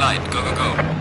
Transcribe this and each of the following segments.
light. Go, go, go.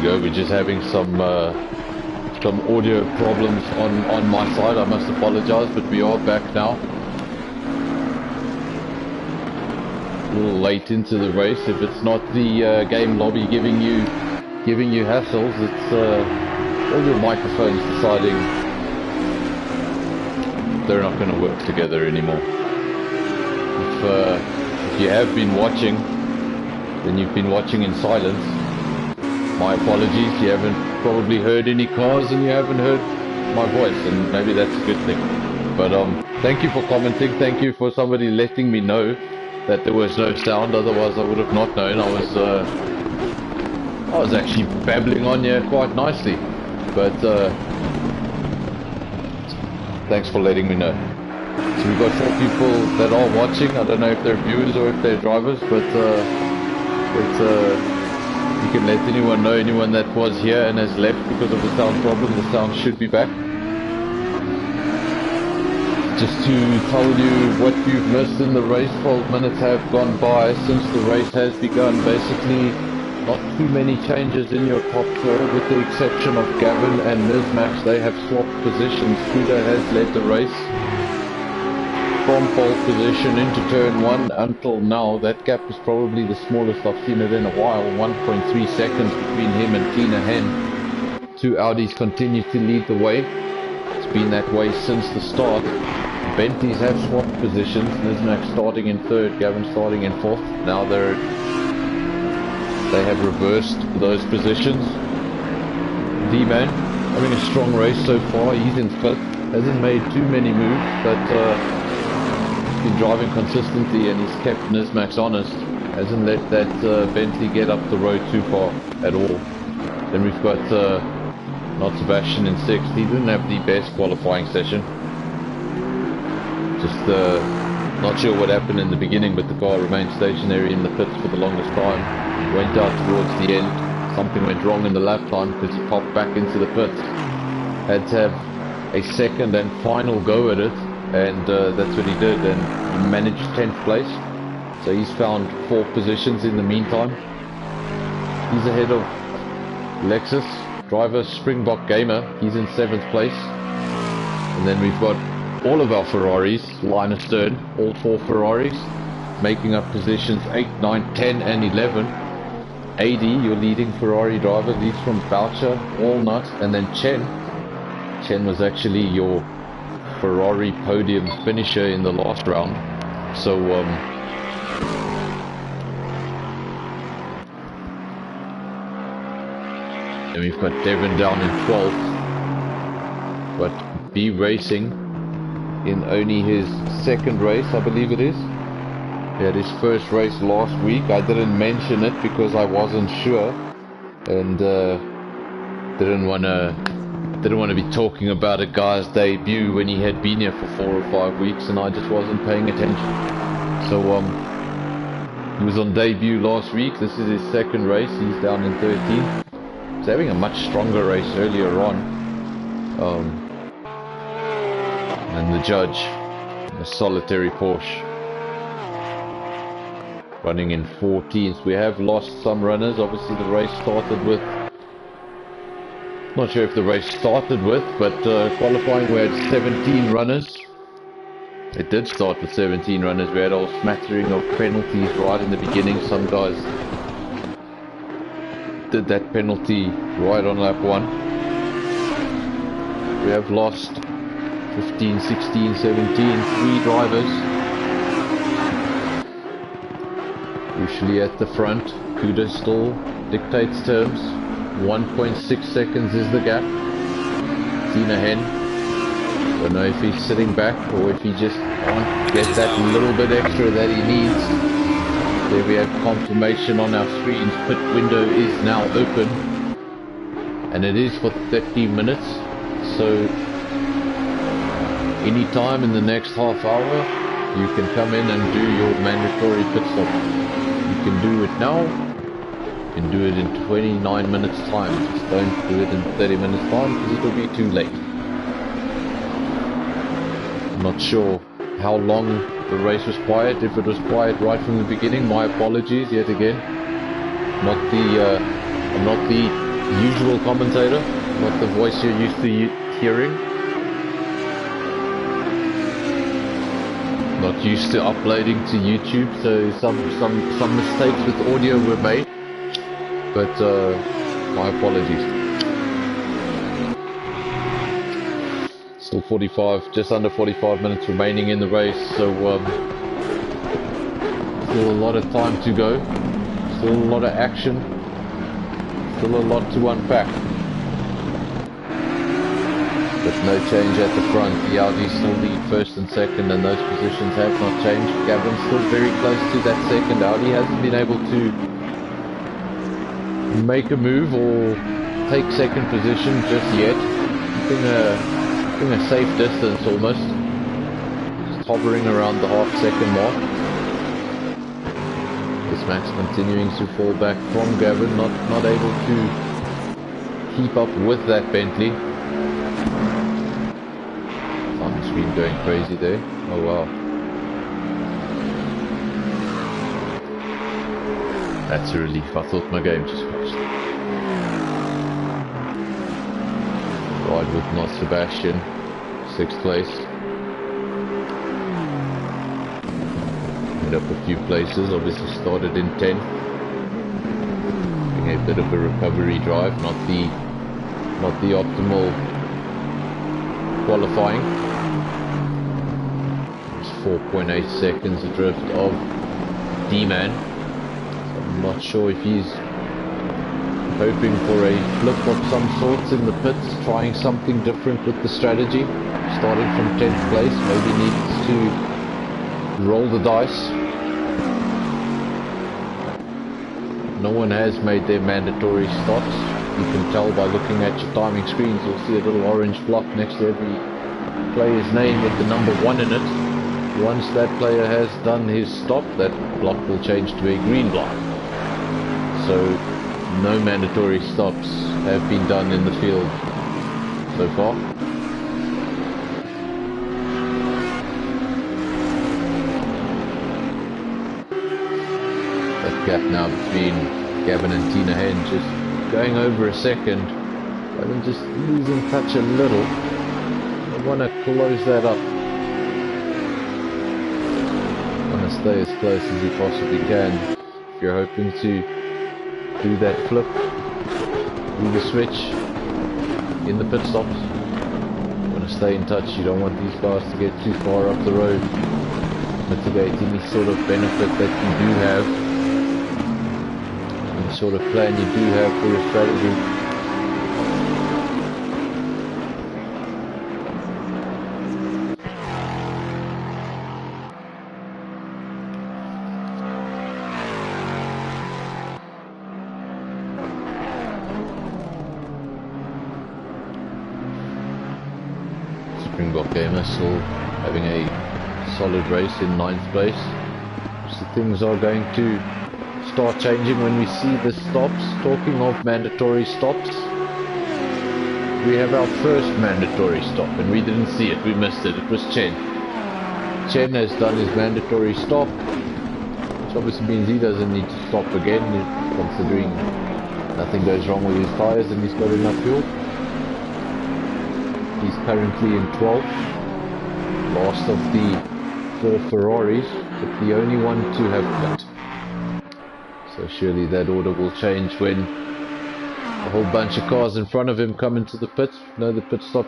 ago. We're just having some audio problems on my side. I must apologize, but we are back now. A little late into the race. If it's not the game lobby giving you hassles, it's all your microphones deciding they're not going to work together anymore. If you have been watching, then you've been watching in silence. My apologies. You haven't probably heard any cars and you haven't heard my voice, and maybe that's a good thing. But thank you for commenting. Thank you for somebody letting me know that there was no sound. Otherwise I would have not known. I was actually babbling on here quite nicely, but thanks for letting me know. So we've got 4 people that are watching. I don't know if they're viewers or if they're drivers, but you can let anyone know, anyone that was here and has left because of the sound problem. The sound should be back. Just to tell you what you've missed in the race, 12 minutes have gone by since the race has begun. Basically, not too many changes in your top 4, with the exception of Gavin and Nizmax. They have swapped positions. Kuda has led the race from pole position into turn 1 until now. That gap is probably the smallest I've seen it in a while. 1.3 seconds between him and Tina Hen. 2 Audis continue to lead the way. It's been that way since the start. Bentleys have swapped positions. Nizmax starting in 3rd, Gavin starting in 4th. Now they have reversed those positions. D-Man having a strong race so far. He's in 5th. Hasn't made too many moves, but been driving consistently and he's kept Nizmax honest. Hasn't let that Bentley get up the road too far at all. Then we've got not Sebastian in 6th. He didn't have the best qualifying session. Just not sure what happened in the beginning, but the car remained stationary in the pits for the longest time. Went out towards the end. Something went wrong in the lap time because he popped back into the pits. Had to have a second and final go at it, and that's what he did, and he managed 10th place. So he's found 4 positions in the meantime. He's ahead of Lexus driver Springbok Gamer. He's in 7th place. And then we've got all of our Ferraris, Linus Stern, all 4 Ferraris, making up positions 8, 9, 10 and 11. AD, your leading Ferrari driver, leads from Boucher, Walnut, and then Chen. Chen was actually your Ferrari podium finisher in the last round. So and we've got Devon down in 12th, but B Racing in only his 2nd race, I believe it is. He had his 1st race last week. I didn't mention it because I wasn't sure, and didn't want to be talking about a guy's debut when he had been here for 4 or 5 weeks and I just wasn't paying attention. So he was on debut last week. This is his 2nd race. He's down in 13th. He's having a much stronger race earlier on. And the judge, a solitary Porsche, running in 14th. We have lost some runners. Obviously the race started with, not sure if the race started with, but qualifying we had 17 runners. It did start with 17 runners. We had a smattering of penalties right in the beginning. Some guys did that penalty right on lap 1. We have lost 15, 16, 17, 3 drivers. Usually at the front. Kuda still dictates terms. 1.6 seconds is the gap. Tina Hen, don't know if he's sitting back or if he just can't get that little bit extra that he needs. There we have confirmation on our screens. Pit window is now open, and it is for 30 minutes. So any time in the next half hour you can come in and do your mandatory pit stop. You can do it now. You can do it in 29 minutes time. Just don't do it in 30 minutes time because it will be too late. I'm not sure how long the race was quiet. If it was quiet right from the beginning, my apologies yet again. I'm not the usual commentator, not the voice you're used to hearing. Not used to uploading to YouTube, so some mistakes with audio were made. But my apologies. Still 45, just under 45 minutes remaining in the race, so still a lot of time to go. Still a lot of action. Still a lot to unpack. But no change at the front. The Audi still lead first and second, and those positions have not changed. Gavin's still very close to that second. Audi hasn't been able to make a move or take second position just yet. Keeping a safe distance almost. Just hovering around the half-second mark. This Max continuing to fall back from Gavin, not able to keep up with that Bentley. Time's been going crazy there. Oh wow. That's a relief. I thought my game just finished. Ride with Not Sebastian, 6th place. Ended up a few places, obviously started in 10. Having a bit of a recovery drive, not the optimal qualifying. It's 4.8 seconds adrift of D-Man. I'm not sure if he's hoping for a flip of some sorts in the pits, trying something different with the strategy. Starting from 10th place, maybe needs to roll the dice. No one has made their mandatory stops. You can tell by looking at your timing screens. You'll see a little orange block next to every player's name with the number 1 in it. Once that player has done his stop, that block will change to a green block. So no mandatory stops have been done in the field so far. That gap now between Gavin and Tina Henn just going over a second. Gavin just losing touch a little. I want to close that up. Want to stay as close as you possibly can if you're hoping to do that flip, do the switch in the pit stops. You want to stay in touch. You don't want these cars to get too far up the road, mitigate any sort of benefit that you do have, any sort of plan you do have for your strategy. Springbok Gamer still having a solid race in 9th place. So things are going to start changing when we see the stops. Talking of mandatory stops, we have our first mandatory stop and we didn't see it, we missed it. It was Chen. Chen has done his mandatory stop, which obviously means he doesn't need to stop again, considering nothing goes wrong with his tyres and he's got enough fuel. He's currently in 12th, last of the 4 Ferraris, but the only one to have pit. So surely that order will change when a whole bunch of cars in front of him come into the pit. No, the pit stop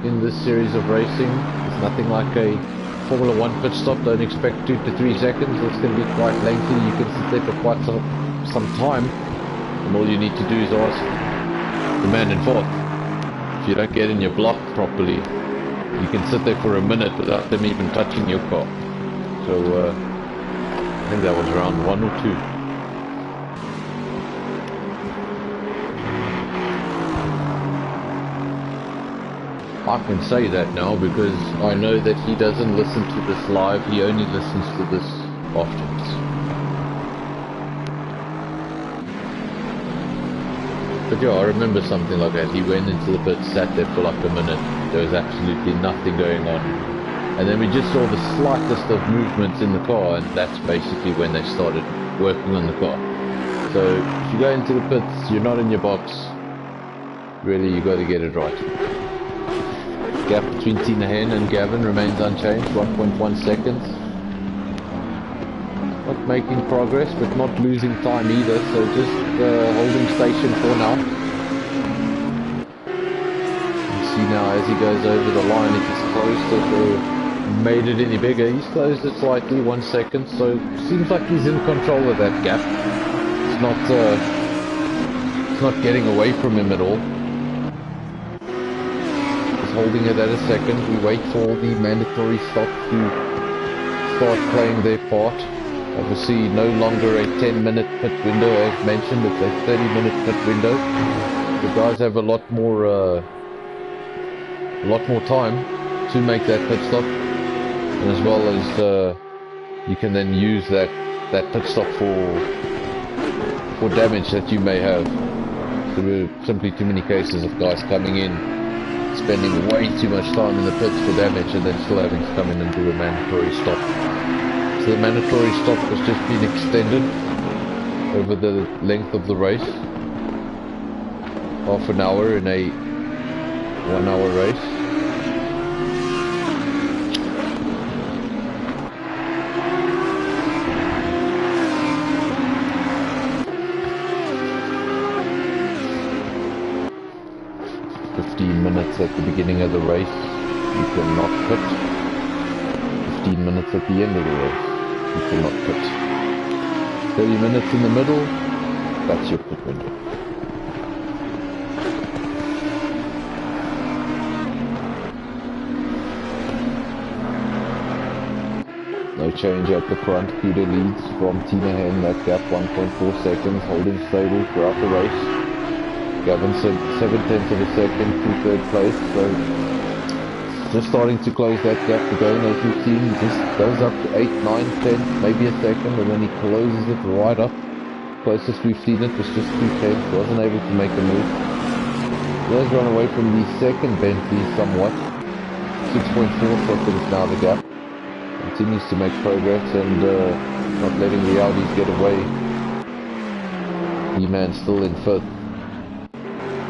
in this series of racing is nothing like a Formula 1 pit stop. Don't expect 2 to 3 seconds. It's going to be quite lengthy. You can sit there for quite some time, and all you need to do is ask the man in 4th. If you don't get in your block properly, you can sit there for a minute without them even touching your car. So I think that was round 1 or 2. I can say that now because I know that he doesn't listen to this live, he only listens to this afterwards. But yeah, I remember something like that. He went into the pit, sat there for like a minute, there was absolutely nothing going on. And then we just saw the slightest of movements in the car, and that's basically when they started working on the car. So if you go into the pits, you're not in your box. Really, you got to get it right. Gap between Tina Hen and Gavin remains unchanged, 1.1 seconds. Not making progress, but not losing time either, so just holding station for now. You see now as he goes over the line, if he's closed it or made it any bigger. He's closed it slightly, 1 second, so seems like he's in control of that gap. It's not getting away from him at all. Holding it at a second. We wait for the mandatory stop to start playing their part. Obviously no longer a 10-minute pit window as mentioned, it's a 30-minute pit window. The guys have a lot more time to make that pit stop, and as well as you can then use that pit stop for damage that you may have. There were simply too many cases of guys coming in, spending way too much time in the pits for damage, and then still having to come in and do a mandatory stop. So the mandatory stop has just been extended over the length of the race. Half an hour in a 1 hour race. At the beginning of the race, you cannot pit. 15 minutes at the end of the race, you cannot pit. 30 minutes in the middle, that's your pit window. No change at the front. Peter leads from Tina Hen, that gap 1.4 seconds, holding stable throughout the race. Gavin said 7/10 of a second to third place, so just starting to close that gap again. As you've seen, he just goes up to 8, 9, 10, maybe a second, and then he closes it right up. Closest we've seen it was just 2/10, wasn't able to make a move. He has run away from the second Bentley somewhat. 6.4 seconds now the gap. Continues to make progress and not letting the Audis get away. E-Man still in fifth.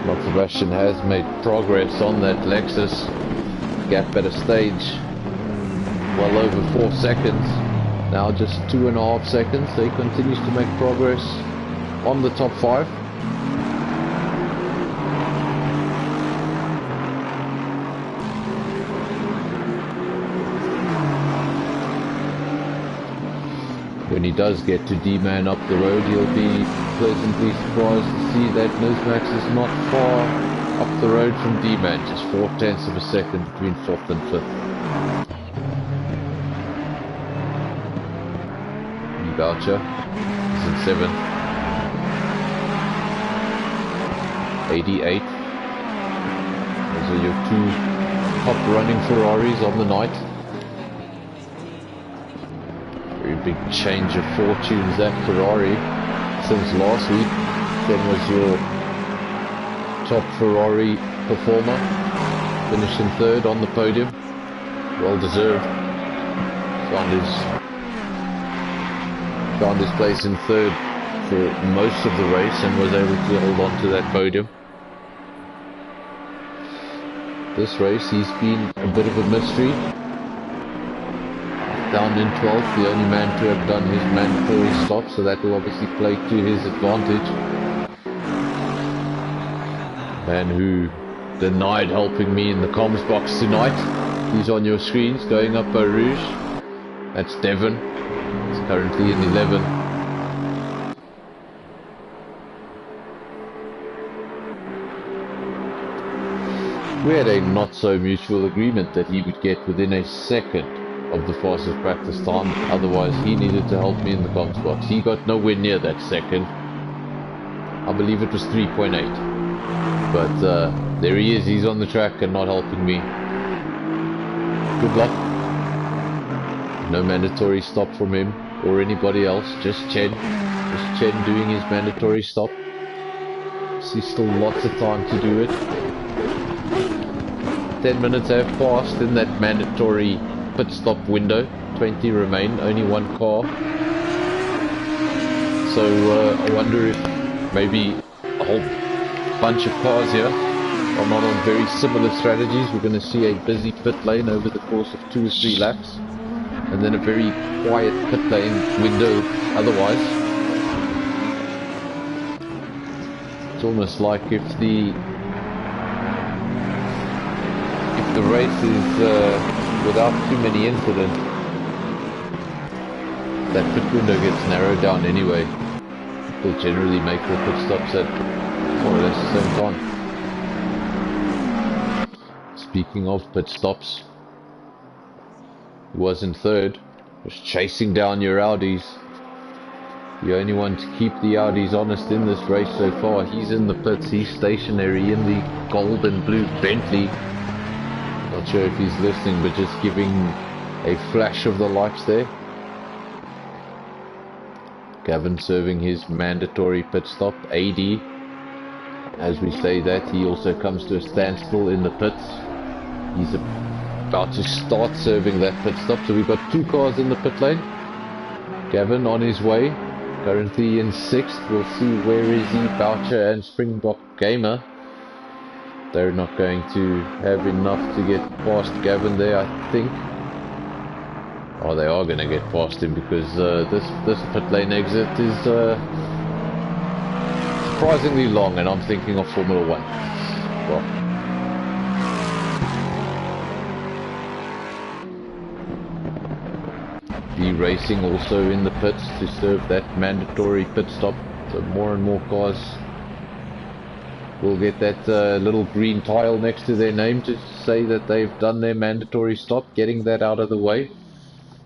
Not Sebastian has made progress on that Lexus. Gap at a stage well over 4 seconds. Now just 2.5 seconds. So he continues to make progress on the top 5. When he does get to D-Man up the road, he'll be pleasantly surprised to see that Nizmax is not far up the road from D-Man, just 0.4 of a second between 4th and 5th. Boucher is in 7th. 88. Those are your 2 top running Ferraris on the night. Big change of fortunes that Ferrari since last week. Then was your top Ferrari performer, finished in 3rd on the podium, well deserved. Found his place in 3rd for most of the race and was able to hold on to that podium. This race he's been a bit of a mystery. Down in 12th, the only man to have done his mandatory stop, so that will obviously play to his advantage. Man who denied helping me in the comms box tonight. He's on your screens going up Eau Rouge. That's Devon. He's currently in 11. We had a not so mutual agreement that he would get within a second of the fastest practice time, otherwise he needed to help me in the comms box. He got nowhere near that second. I believe it was 3.8. But there he is, he's on the track and not helping me. Good luck. No mandatory stop from him or anybody else, just Chen. Just Chen doing his mandatory stop. See, still lots of time to do it. 10 minutes have passed in that mandatory pit stop window. 20 remain, only 1 car. So I wonder if maybe a whole bunch of cars here are not on very similar strategies. We're going to see a busy pit lane over the course of 2 or 3 laps, and then a very quiet pit lane window otherwise. It's almost like if the race is without too many incidents, that pit window gets narrowed down anyway. People generally make the pit stops at more or less the same time. Speaking of pit stops, he was in third, was chasing down your Audis. The only one to keep the Audis honest in this race so far. He's in the pits, he's stationary in the gold and blue Bentley. Not sure if he's listening, but just giving a flash of the lights there. Gavin serving his mandatory pit stop, AD. As we say that, he also comes to a standstill in the pits. He's about to start serving that pit stop, so we've got 2 cars in the pit lane. Gavin on his way, currently in 6th. We'll see where is he. Boucher and Springbok Gamer. They're not going to have enough to get past Gavin there, I think. Oh, they are going to get past him because this pit lane exit is surprisingly long, and I'm thinking of Formula 1. Well, the racing also in the pits to serve that mandatory pit stop, so more and more cars will get that little green tile next to their name to say that they've done their mandatory stop, getting that out of the way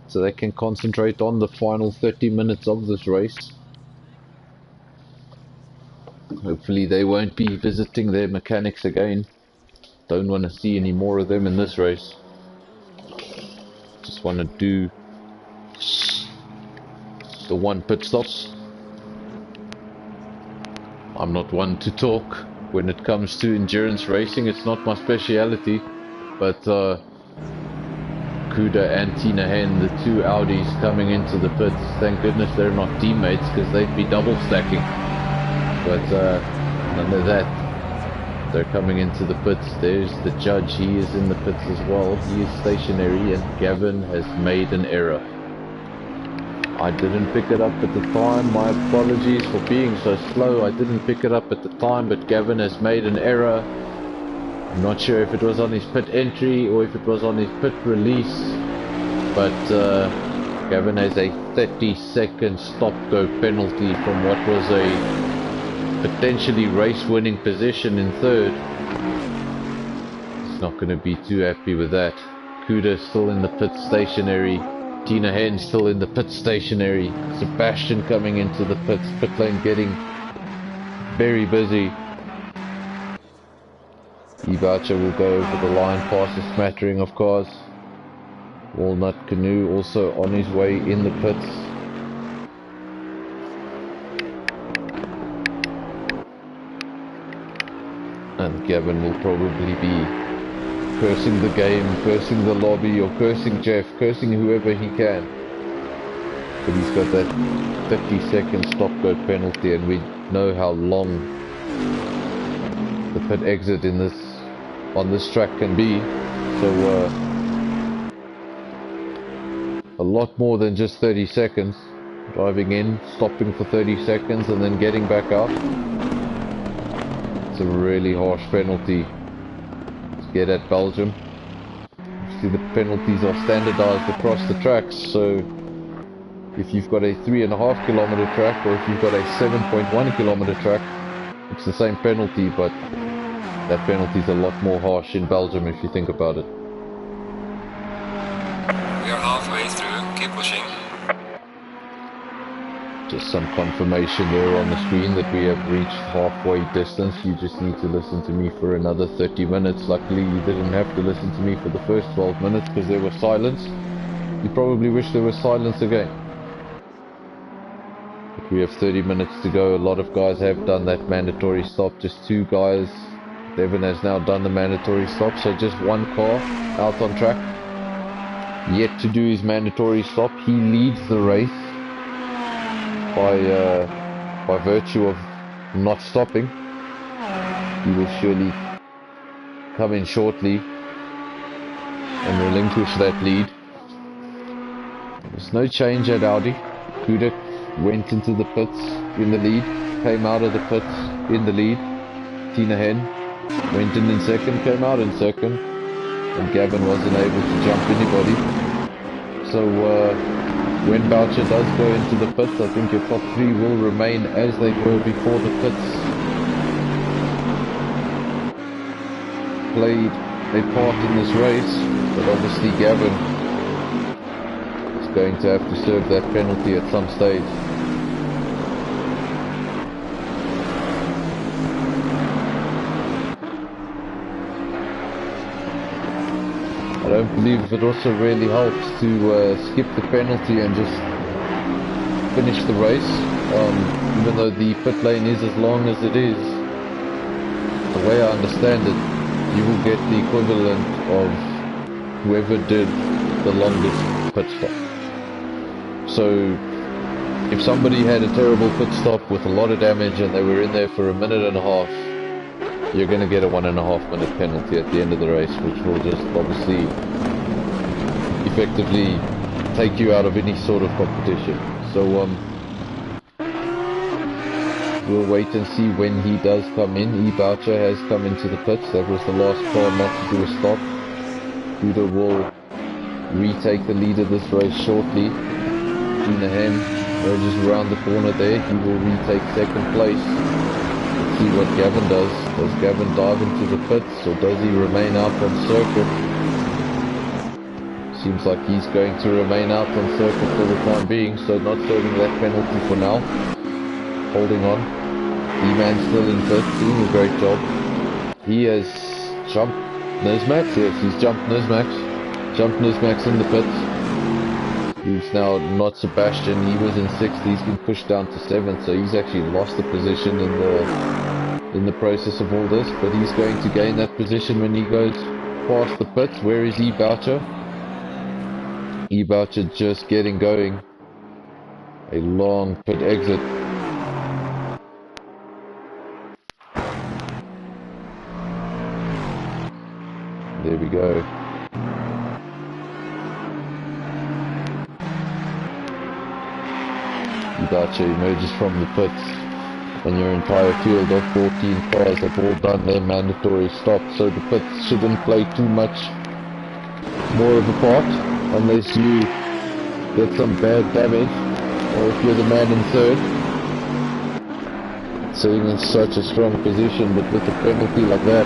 so they can concentrate on the final 30 minutes of this race. Hopefully they won't be visiting their mechanics again. Don't want to see any more of them in this race. Just want to do the 1 pit stop. I'm not one to talk when it comes to endurance racing. It's not my speciality, but Kuda and Tina Hen, the 2 Audis coming into the pits, thank goodness they're not teammates because they'd be double stacking. But none of that. They're coming into the pits. There's the judge, he is in the pits as well. He is stationary, and Gavin has made an error. I didn't pick it up at the time. My apologies for being so slow. I didn't pick it up at the time, but Gavin has made an error. I'm not sure if it was on his pit entry or if it was on his pit release, but Gavin has a 30-second stop-go penalty from what was a potentially race-winning position in third. He's not going to be too happy with that. Kuda still in the pit stationary. Tina Hen still in the pit stationary. Sebastian coming into the pits. Pit lane getting very busy. Boucher will go over the line past a smattering of cars. Walnut Canoe also on his way in the pits. And Gavin will probably be cursing the game, cursing the lobby, or cursing Jeff, cursing whoever he can. But he's got that 30-second stop-go penalty, and we know how long the pit exit in this on this track can be. So a lot more than just 30 seconds. Driving in, stopping for 30 seconds, and then getting back out. It's a really harsh penalty to get at Belgium. See, the penalties are standardized across the tracks, so if you've got a 3.5 kilometer track, or if you've got a 7.1 kilometer track, it's the same penalty, but that penalty is a lot more harsh in Belgium if you think about it. We are halfway through, keep pushing. Just some confirmation there on the screen that we have reached halfway distance. You just need to listen to me for another 30 minutes. Luckily you didn't have to listen to me for the first 12 minutes because there was silence. You probably wish there was silence again. But we have 30 minutes to go. A lot of guys have done that mandatory stop. Just 2 guys. Devin has now done the mandatory stop, so just 1 car out on track. Yet to do his mandatory stop. He leads the race by by virtue of not stopping, he will surely come in shortly and relinquish that lead. There's no change at Audi. Kudak went into the pits in the lead, came out of the pits in the lead. Tina Hen went in second, came out in second, and Gavin wasn't able to jump anybody. So when Boucher does go into the pits, I think your top three will remain as they were before the pits played a part in this race. But obviously Gavin is going to have to serve that penalty at some stage. I don't believe it also really helps to skip the penalty and just finish the race, even though the pit lane is as long as it is. The way I understand it, you will get the equivalent of whoever did the longest pit stop. So if somebody had a terrible pit stop with a lot of damage and they were in there for a minute and a half, you're going to get a 1.5 minute penalty at the end of the race, which will just obviously effectively take you out of any sort of competition. So we'll wait and see when he does come in. Boucher has come into the pits. That was the last car not to do a stop. Huda will retake the lead of this race shortly. Tina Hem merges around the corner there. He will retake second place. Let's see what Gavin does. Does Gavin dive into the pits, or does he remain out on circuit? Seems like he's going to remain out on circuit for the time being, so not serving that penalty for now. Holding on. D-Man still in fifth, doing a great job. He has jumped Nizmax. Yes, he's jumped Nizmax. Jumped Nizmax in the pits. He's now not Sebastian. He was in sixth. He's been pushed down to seventh, so he's actually lost the position in the process of all this. But he's going to gain that position when he goes past the pits. Where is Boucher? Boucher just getting going. A long pit exit. There we go. Boucher emerges from the pits, and your entire field of 14 cars have all done their mandatory stop, so the pits shouldn't play too much more of a part, unless you get some bad damage, or if you're the man in third. Sitting in such a strong position, but with a penalty like that,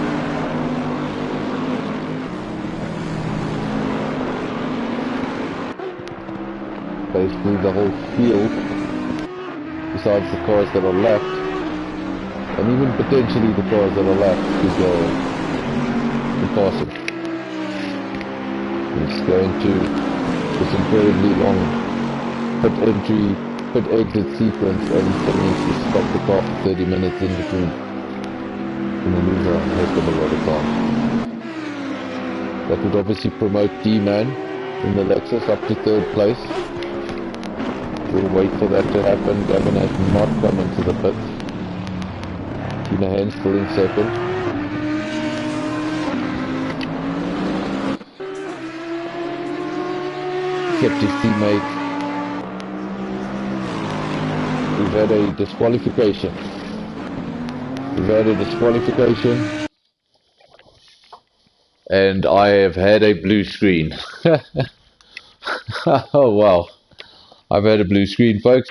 basically the whole field, besides the cars that are left, and even potentially the cars that are left, could pass it. It's going to this incredibly long pit exit sequence, and he needs to stop the car for 30 minutes in between. Gonna lose a heck of a lot of time. That would obviously promote D-Man in the Lexus up to third place. We'll wait for that to happen. Gavin has not come into the pit. Tina Hen still in second. Kept his teammate. We've had a disqualification. And I have had a blue screen. Oh wow. I've had a blue screen, folks.